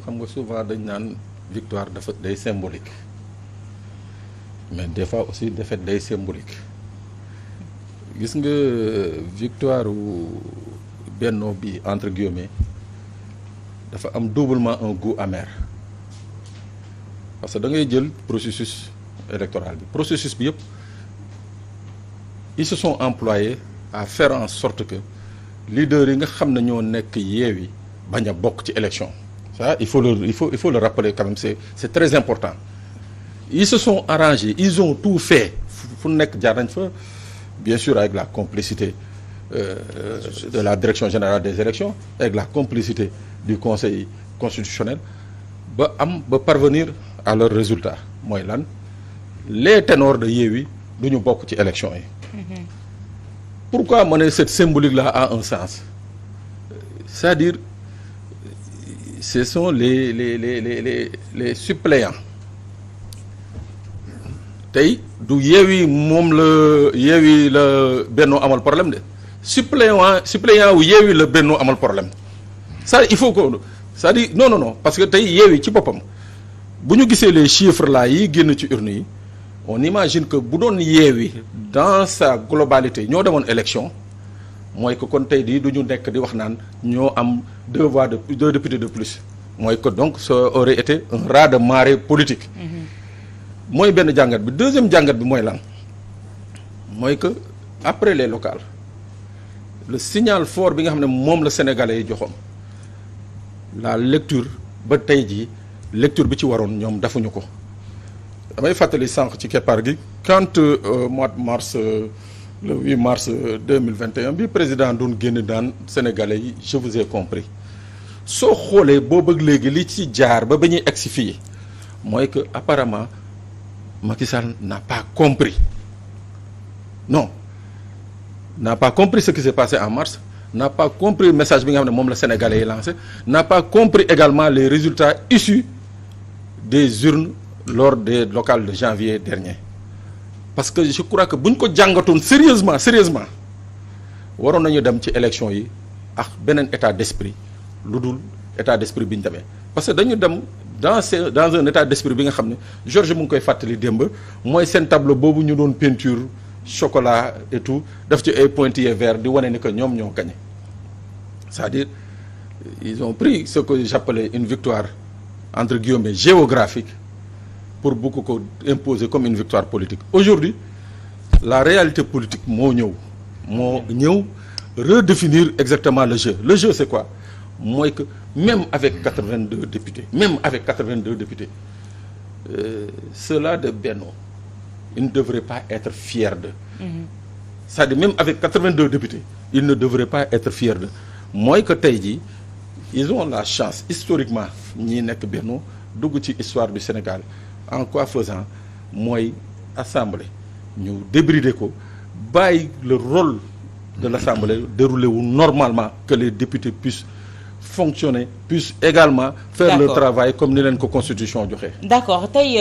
xam nga souvent dañ naan victoire dafa day symbolique mais des fois aussi défaite day symbolique gis nga victoire Benno bi entre guillemets dafa am doublement un goût amer parce que da ngay jël processus électoral bi processus bi yëpp ils se sont employés à faire en sorte que leaders yi nga xam ne ñoo nekk Yewwi bañ a bokk ci élection ça il faut le rappeler quand même c'est très important ils se sont arrangés ils ont tout fait fu nekk jaar nañ fa bien sûr avec la complicité de la direction générale des élections avec la complicité du conseil constitutionnel ba parvenir à leur résultat mooy lan les ténors de Yewwi du ñu bokk ci élection yi. Pourquoi ma ne cette symbolique là a un sens c'est-à-dire ce sont les suppléants tey du Yewwi moom la Benno amal problème de suppléant wu Yewwi la Benno amal problème ça il faut que c'est-à-dire non parce que tey Yewwi ci boppam bu ñu gisee les chiffres là yi génn ci urne yi on imagine que bu doon Yewwi dans sa globalité ñoo demoon élection mooy que kon tey di du ñu nekk di wax naan ñoo am deux députés de plus mooy que donc ça aurait été un raz-de-marée politique. mooy benn jàngat bi deuxième jàngat bi mooy lan mooy que après les locales le signal fort bi nga xam ne moom la sénégalais yi joxoon la lecture ba tey jii lecture bi ci waroon ñoom defuñu ko damay fàttali sànq ci keppaar gi quand mois de mars le 8 mars 2021 bi président doon génn daan sénégalais yi je vous ai compris soo xoolee boobu ak léegi li ci jaar ba ñuy egsi fii mooy que apparemment Macky Sall n'a pas compris n'a pas compris ce qui s'est passé en mars n'a pas compris le message bi nga xam ne moom la sénégalais yi lancé n'a pas compris également les résultats issus des urnes lors des locales de janvier dernier parce que je crois que bu ñu ko jàngatoon sérieusement waroon nañu dem ci élection yi ak beneen état d'esprit lu dul état d'esprit bi ñu demee parce que dañu dem dans un état d'esprit bi nga xam ne Georges mu ngi koy fàttali démb mooy seen tableau boobu ñu doon peinture chocolat et tout def ci ay pointillés verts di wane ni que ñoom ñoo gagné c'est-à-dire ils ont pris ce que j'appelais une victoire entre guillemets géographique pour beaucoup ko imposer comme une victoire politique aujourd'hui la réalité politique moo ñëw redéfinir exactement le jeu c'est quoi mooy que même avec 82 députés ceux-là de Benno ils ne devraient pas être fiers d'eux. C'est-à-dire même avec 82 députés ils ne devraient pas être fiers d'eux mooy que tey jii ils ont la chance historiquement ñi nekk Benno dugg ci histoire du Sénégal en quoi faisant mooy assemblée ñu débrider ko bàyyi le rôle de l'assemblée dérouler wu normalement que les députés puissent fonctionner puissent également faire leur travail comme ni leen ko constitution joxe. D'accord tey